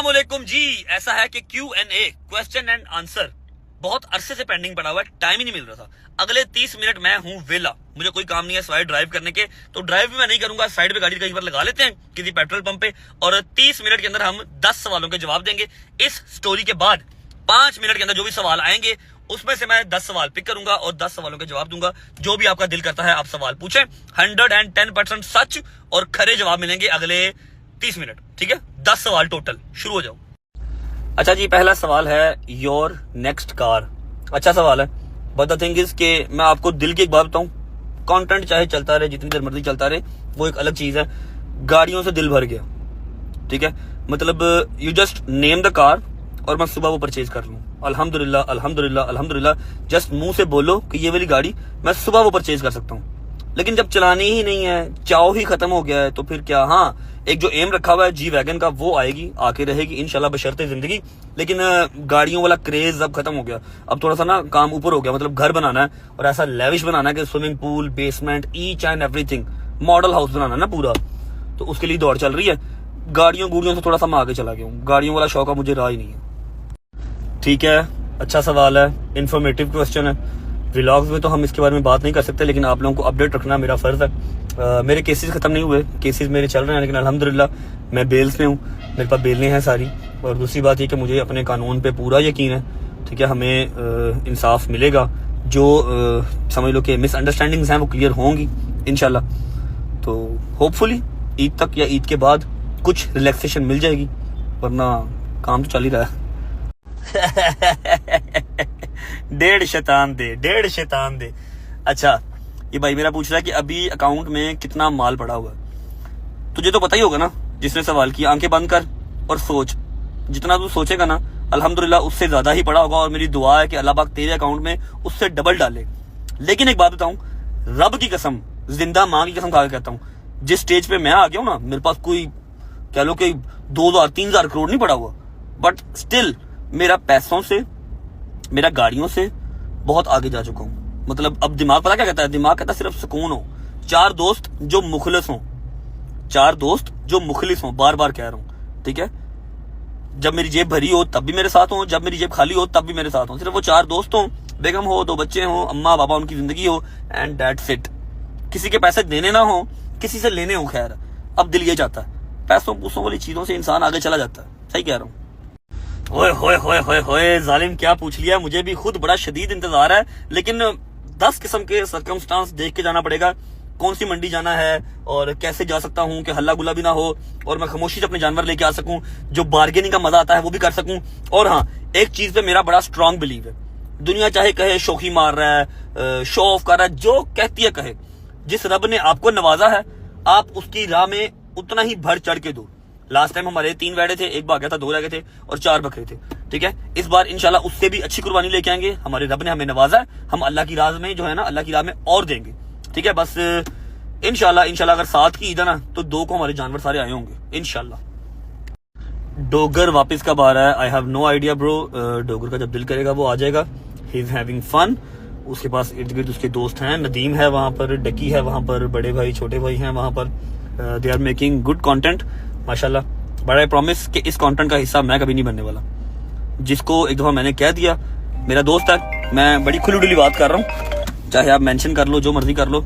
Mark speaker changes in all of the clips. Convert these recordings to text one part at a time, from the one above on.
Speaker 1: अस्सलामुअलैकुम जी। ऐसा है कि Q&A क्वेश्चन एंड आंसर बहुत अरसे से पेंडिंग पड़ा हुआ है, टाइम ही नहीं मिल रहा था। अगले 30 मिनट मैं हूं वेला, मुझे कोई काम नहीं है सिवाय ड्राइव करने के, तो ड्राइव भी मैं नहीं करूंगा। साइड पे गाड़ी कहीं पर लगा लेते हैं किसी पेट्रोल पंप पे, और 30 मिनट के अंदर हम 10 सवालों के जवाब देंगे। इस स्टोरी के बाद 5 मिनट के अंदर जो भी सवाल आएंगे उसमें से मैं 10 सवाल पिक करूंगा और 10 सवालों के जवाब दूंगा। जो भी आपका दिल करता है आप सवाल पूछें। 110% सच और खरे जवाब मिलेंगे अगले 30 मिनट, ठीक है। 10 सवाल टोटल, शुरू हो जाओ। अच्छा जी, पहला सवाल है योर नेक्स्ट कार। अच्छा सवाल है, बट द थिंग इज के मैं आपको दिल की एक बात बताऊं, कंटेंट चाहे चलता रहे जितनी देर मर्जी चलता रहे, वो एक अलग चीज है। गाड़ियों से दिल भर गया, ठीक है। मतलब you just name the car और मैं सुबह वो परचेज कर लूं। अल्हम्दुलिल्लाह अल्हम्दुलिल्लाह अल्हम्दुलिल्लाह, जस्ट मुंह से बोलो कि ये वाली गाड़ी मैं सुबह वो परचेज कर सकता हूं। लेकिन जब चलानी ही नहीं है, चाव ही खत्म हो गया है, तो फिर क्या। हाँ, एक जो एम रखा हुआ है जी वैगन का, वो आएगी, आके रहेगी इंशाल्लाह बशर्ते जिंदगी। लेकिन गाड़ियों वाला क्रेज अब खत्म हो गया। अब थोड़ा सा ना काम ऊपर हो गया, मतलब घर बनाना है और ऐसा लेविश बनाना है कि swimming pool, basement, each and everything, model house बनाना है ना पूरा। तो उसके लिए दौड़ चल रही है। गाड़ियों से थोड़ा सा मैं आगे चला गया हूँ, गाड़ियों वाला शौक अब मुझे रहा ही नहीं है। ठीक है, अच्छा सवाल है, इंफॉर्मेटिव क्वेश्चन है। व्लॉग्स में तो हम इसके बारे में बात नहीं कर सकते, लेकिन आप लोगों को अपडेट रखना मेरा फर्ज है। मेरे केसेस खत्म नहीं हुए, केसेस मेरे चल रहे हैं, लेकिन अल्हम्दुलिल्लाह मैं बेल्स में हूँ, मेरे पास बेलें हैं सारी। और दूसरी बात ये कि मुझे अपने कानून पे पूरा यकीन है, ठीक है। हमें इंसाफ मिलेगा, जो समझ लो कि मिसअंडरस्टैंडिंग्स हैं वो क्लियर होंगी इंशाल्लाह। तो होपफुली ईद तक या ईद के बाद कुछ रिलैक्सेशन मिल जाएगी, वरना काम तो चल ही रहा है। डेढ़ शैतान दे। अच्छा, ये भाई मेरा पूछ रहा है कि अभी अकाउंट में कितना माल पड़ा हुआ है। तुझे तो पता ही होगा ना, जिसने सवाल किया। आंखें बंद कर और सोच, जितना तू सोचेगा ना अल्हम्दुलिल्लाह उससे ज्यादा ही पड़ा होगा। और मेरी दुआ है कि अल्लाह पाक तेरे अकाउंट में उससे डबल डाले। लेकिन एक बात बताऊं, रब की कसम, जिंदा माँ की कसम खा के कहता हूं, जिस स्टेज पे मैं आ गया हूं ना, मेरे पास कोई कह लो कि 2,000-3,000 करोड़ नहीं पड़ा हुआ, बट स्टिल मेरा पैसों से, मेरा गाड़ियों से बहुत आगे जा चुका हूं। मतलब अब दिमाग पता क्या कहता है, दिमाग कहता है सिर्फ सुकून हो, 4 दोस्त जो मुखलिस हों, 4 दोस्त जो मुखलिस हों, बार बार कह रहा हूं, ठीक है। जब मेरी जेब भरी हो तब भी मेरे साथ हो, जब मेरी जेब खाली हो तब भी मेरे साथ हो। सिर्फ वो 4 दोस्त हों, बेगम हो, 2 बच्चे हों, अम्मा पापा उनकी जिंदगी हो, एंड दैट्स इट। किसी के पैसे देने ना हो, किसी से लेने हो। खैर अब दिल ये जाता है, पैसों पूसों वाली चीजों से इंसान आगे चला जाता है। सही कह रहा हूँ। ओए जालिम, क्या पूछ लिया। मुझे भी खुद बड़ा शदीद इंतजार है, लेकिन 10 किस्म के सर्कमस्टांस देख के जाना पड़ेगा। कौन सी मंडी जाना है और कैसे जा सकता हूँ कि हल्ला गुल्ला भी ना हो और मैं खामोशी से अपने जानवर लेके आ सकूं, जो बार्गेनिंग का मजा आता है वो भी कर सकूं। और हाँ, एक चीज पे मेरा बड़ा स्ट्रांग बिलीव है, दुनिया चाहे कहे शोखी मार रहा है, शो ऑफ कर रहा है, जो कहती है कहे, जिस रब ने आपको नवाजा है आप उसकी राह में उतना ही बढ़ चढ़ के दो। लास्ट टाइम हमारे 3 बैठे थे, 1 भाग गया था, 2 रह गए थे और 4 बकरे थे, ठीक है। इस बार इंशाल्लाह उससे भी अच्छी कुर्बानी लेके आएंगे। हमारे रब ने हमें नवाजा है, हम अल्लाह की राह में जो है ना, अल्लाह की राह में और देंगे, ठीक है। बस इंशाल्लाह अगर 7 की ईद है ना, तो 2 को हमारे जानवर सारे आए होंगे इंशाल्लाह। डोगर वापस कब आ रहा है? I have no idea bro. Dogar का जब दिल करेगा वो आ जाएगा। He is having fun. उसके पास इर्द गिर्द उसके दोस्त हैं, नदीम है वहां पर, डकी है वहां पर, बड़े भाई छोटे भाई हैं वहां पर। They are making good content माशाल्लाह। बट आई प्रॉमिस कि इस कंटेंट का हिस्सा मैं कभी नहीं बनने वाला। जिसको एक दफा मैंने कह दिया, मेरा दोस्त है, मैं बड़ी खुली डुली बात कर रहा हूँ, चाहे आप मेंशन कर लो, जो मर्जी कर लो।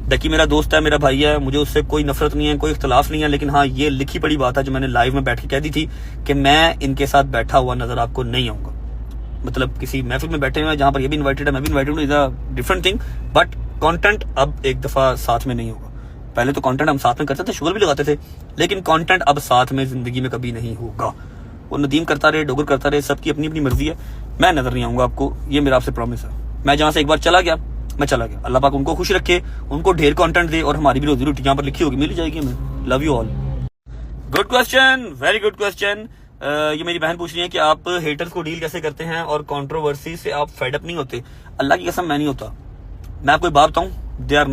Speaker 1: डकी मेरा दोस्त है, मेरा भाई है, मुझे उससे कोई नफरत नहीं है, कोई इख्तलाफ नहीं है। लेकिन हाँ, ये लिखी पड़ी बात है जो मैंने लाइव में बैठ के कह दी थी कि मैं इनके साथ बैठा हुआ नजर आपको नहीं आऊंगा। मतलब किसी महफिल में बैठे हुए हैं जहां पर ये भी इन्वाइटेड है, मैं भी इन्वाइटेड हूँ, is a different thing. But content अब एक दफा साथ में नहीं होगा। पहले तो कंटेंट हम साथ में करते थे, शुगर भी लगाते थे, लेकिन कंटेंट अब साथ में जिंदगी में कभी नहीं होगा। वो नदीम करता रहे, डोगर करता रहे, सबकी अपनी अपनी मर्जी है। मैं नजर नहीं आऊंगा आपको, ये मेरा आपसे प्रॉमिस है। मैं जहां से एक बार चला गया, मैं चला गया। अल्लाह पाक उनको खुश रखे, उनको ढेर कंटेंट दे, और हमारी भी रोजी रोटी यहाँ पर लिखी होगी, मिल जाएगी हमें। Love you all. Good question, very good question. ये मेरी बहन पूछ रही है कि आप हेटर्स को डील कैसे करते हैं और कंट्रोवर्सी से आप फेड अप नहीं होते। अल्लाह की कसम मैं नहीं होता। मैं आपको एक बात बताऊं, दे आर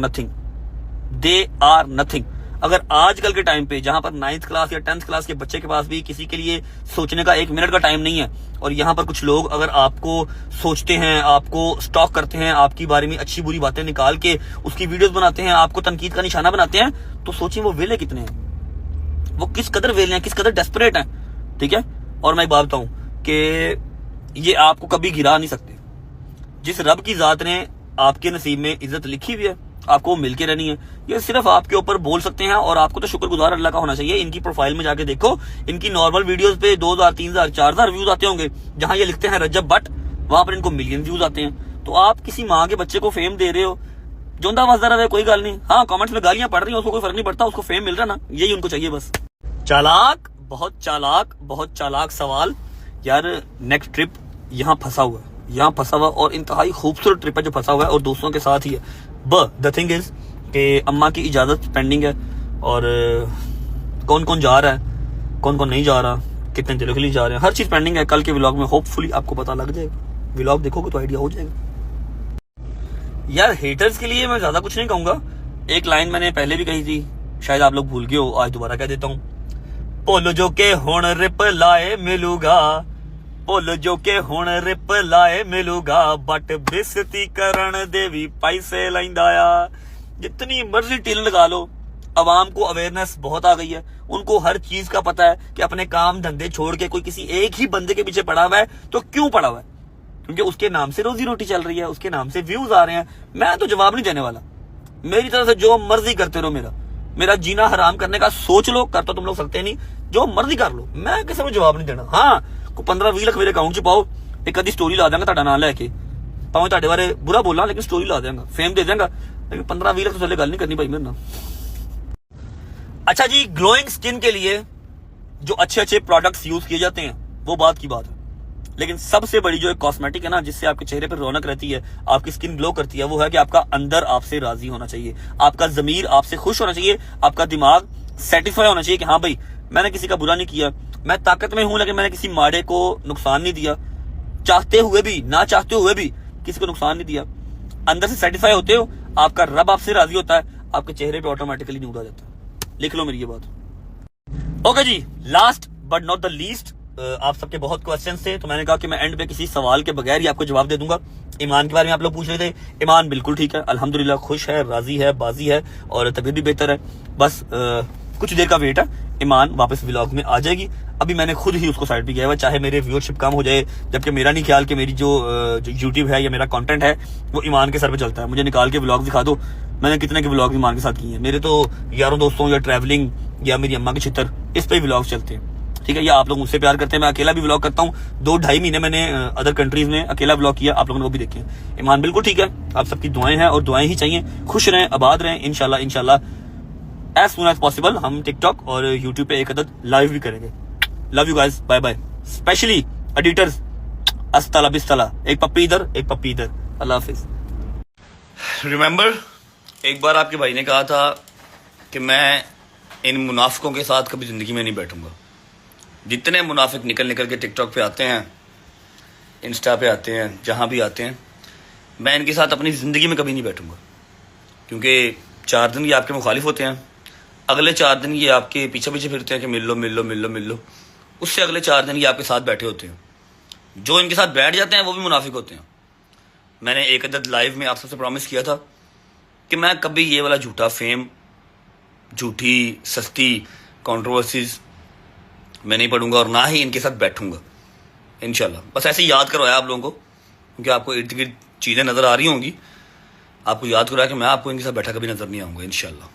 Speaker 1: नथिंग। अगर आजकल के टाइम पे जहां पर 9th क्लास या 10th क्लास के बच्चे के पास भी किसी के लिए सोचने का 1 मिनट का टाइम नहीं है, और यहाँ पर कुछ लोग अगर आपको सोचते हैं, आपको स्टॉक करते हैं, आपकी बारे में अच्छी बुरी बातें निकाल के उसकी वीडियोस बनाते हैं, आपको तनकीद का निशाना बनाते हैं, तो सोचिए वो वेले कितने हैं, वो किस कदर वेले हैं, किस कदर डेस्परेट हैं, ठीक है। और मैं एक बात बताऊं कि ये आपको कभी गिरा नहीं सकते। जिस रब की जात ने आपके नसीब में इज्जत लिखी हुई है, आपको मिल के रहनी है, ये सिर्फ आपके ऊपर बोल सकते हैं। और आपको तो शुक्रगुजार अल्लाह का होना चाहिए। इनकी प्रोफाइल में जाके देखो, इनकी नॉर्मल वीडियोस पे 2000, 3000, 4000 व्यूज आते होंगे। जहां ये लिखते हैं रजब बट, वहां पर इनको मिलियन व्यूज आते हैं। तो आप किसी माँ के बच्चे को फेम दे रहे हो, जोंदा वाजदा रहे, कोई गल नहीं। हाँ, कमेंट्स में गालियां पड़ रही हैं, उसको कोई फर्क नहीं पड़ता, उसको फेम मिल रहा ना, यही उनको चाहिए बस। चालाक, बहुत चालाक सवाल यार। नेक्स्ट ट्रिप यहाँ फंसा हुआ और इंतहाई खूबसूरत ट्रिप है जो फंसा हुआ है, और दोस्तों के साथ ही है। द थिंग इज कि अम्मा की इजाजत पेंडिंग है, और कौन कौन जा रहा है, कौन कौन नहीं जा रहा, कितने दिनों के लिए जा रहे हैं, हर चीज पेंडिंग है। कल के व्लॉग में होपफुली आपको पता लग जाएगा। व्लॉग देखोगे तो आइडिया हो जाएगा। यार हेटर्स के लिए मैं ज्यादा कुछ नहीं कहूंगा। एक लाइन मैंने पहले भी कही थी, शायद आप लोग भूल गए हो, आज दोबारा कह देता हूँ। भुल जो के हुण रिप्लाए मिलूगा, भुल जो के हुण रिप्लाए मिलूगा, बट बेइज्जती करन दे भी पैसे लैंदा आ। जितनी मर्जी टिल लगा लो, अवाम को अवेयरनेस बहुत आ गई है। उनको हर चीज का पता है कि अपने काम धंधे छोड़ के कोई किसी एक ही बंदे के पीछे पड़ा हुआ है। तो क्यों पड़ा हुआ है? क्योंकि उसके नाम से रोजी रोटी चल रही है, उसके नाम से व्यूज आ रहे हैं। मैं तो जवाब नहीं देने वाला। मेरी तरफ से जो मर्जी करते रहो, मेरा जीना हराम करने का सोच लो, कर तो तुम लोग सकते नहीं, जो मर्जी कर लो, मैं किसी को जवाब नहीं देना। हाँ, को 15-20 लाख मेरे अकाउंट च पाओ, एक आधी स्टोरी ला देंगा ਤੁਹਾਡਾ नाम लैके, भावें ਤੁਹਾਡੇ बारे बुरा बोलना, लेकिन स्टोरी ला देंगा, फेम दे देंगा, लेकिन 15-20 लाख तो चले गल नहीं करनी भाई मेरे ना। अच्छा जी, ग्लोइंग स्किन के लिए जो अच्छे प्रोडक्ट्स यूज किए जाते हैं वो बात की बात है, लेकिन सबसे बड़ी जो एक कॉस्मेटिक है ना, जिससे आपके चेहरे पर रौनक रहती है, आपकी स्किन ग्लो करती है, वो है कि आपका अंदर आपसे राजी होना चाहिए, आपका जमीर आपसे खुश होना चाहिए, आपका दिमाग सेटिस्फाई होना चाहिए कि हाँ भाई मैंने किसी का बुरा नहीं किया, मैं ताकत में हूं लेकिन मैंने किसी माड़े को नुकसान नहीं दिया, चाहते हुए भी ना चाहते हुए भी किसी को नुकसान नहीं दिया। अंदर से सेटिस्फाई होते हो, आपका रब आपसे राजी होता है, आपके चेहरे पे ऑटोमेटिकली न्यूड आ जाता है। लिख लो मेरी ये बात। ओके जी, last but not the least, आप सबके बहुत क्वेश्चंस थे, तो मैंने कहा कि मैं एंड पे किसी सवाल के बगैर ही आपको जवाब दे दूंगा। ईमान के बारे में आप लोग पूछ रहे थे। ईमान बिल्कुल ठीक है, अल्हम्दुलिल्लाह, खुश है, राजी है, बाजी है, और तबीयत भी बेहतर है। बस कुछ देर का वेट है, ईमान वापस व्लॉग में आ जाएगी। अभी मैंने खुद ही उसको साइड पे किया हुआ, चाहे मेरे व्यूअरशिप कम हो जाए, जबकि मेरा नहीं ख्याल कि मेरी जो यूट्यूब है या मेरा कंटेंट है वो ईमान के सर पे चलता है। मुझे निकाल के व्लॉग दिखा दो, मैंने कितने के व्लॉग ईमान के साथ किए हैं। मेरे तो यारों दोस्तों या ट्रैवलिंग या मेरी अम्मा के छितर, इस पे व्लॉग चलते हैं, ठीक है। या आप लोग मुझसे प्यार करते हैं, मैं अकेला भी व्लॉग करता हूँ। 2-2.5 महीने मैंने अदर कंट्रीज में अकेला व्लॉग किया, आप लोगों ने वो भी देखे। ईमान बिल्कुल ठीक है, आप सबकी दुआएं हैं और दुआएं ही चाहिए। खुश रहें, आबाद रहें, इंशाल्लाह एज सून एज पॉसिबल हम टिकटॉक और यूट्यूब पे एक अदद लाइव भी करेंगे। Love you guys, bye bye. Specially editors, अस्ताला बिस्ताला, एक पप्पी इधर एक पप्पी इधर, अल्लाह हाफिज। रिमेंबर, एक बार आपके भाई ने कहा था कि मैं इन मुनाफिकों के साथ कभी जिंदगी में नहीं बैठूंगा। जितने मुनाफिक निकल के टिकटॉक पे आते हैं, इंस्टा पे आते हैं, जहां भी आते हैं, मैं इनके साथ अपनी जिंदगी में कभी नहीं बैठूंगा। क्योंकि 4 दिन ये आपके मुखालिफ होते हैं, अगले 4 दिन ये आपके पीछे फिरते हैं कि मिल लो, उससे अगले 4 दिन ये आपके साथ बैठे होते हैं। जो इनके साथ बैठ जाते हैं वो भी मुनाफिक होते हैं। मैंने एक अदद लाइव में आप सबसे प्रॉमिस किया था कि मैं कभी ये वाला झूठा फेम, झूठी सस्ती कंट्रोवर्सीज मैं नहीं पढ़ूंगा और ना ही इनके साथ बैठूंगा इंशाल्लाह। बस ऐसे ही याद करवाया आप लोगों को, क्योंकि आपको इर्द गिर्द चीज़ें नज़र आ रही होंगी, आपको याद कराया कि मैं आपको इनके साथ बैठा कभी नज़र नहीं आऊँगा इंशाल्लाह।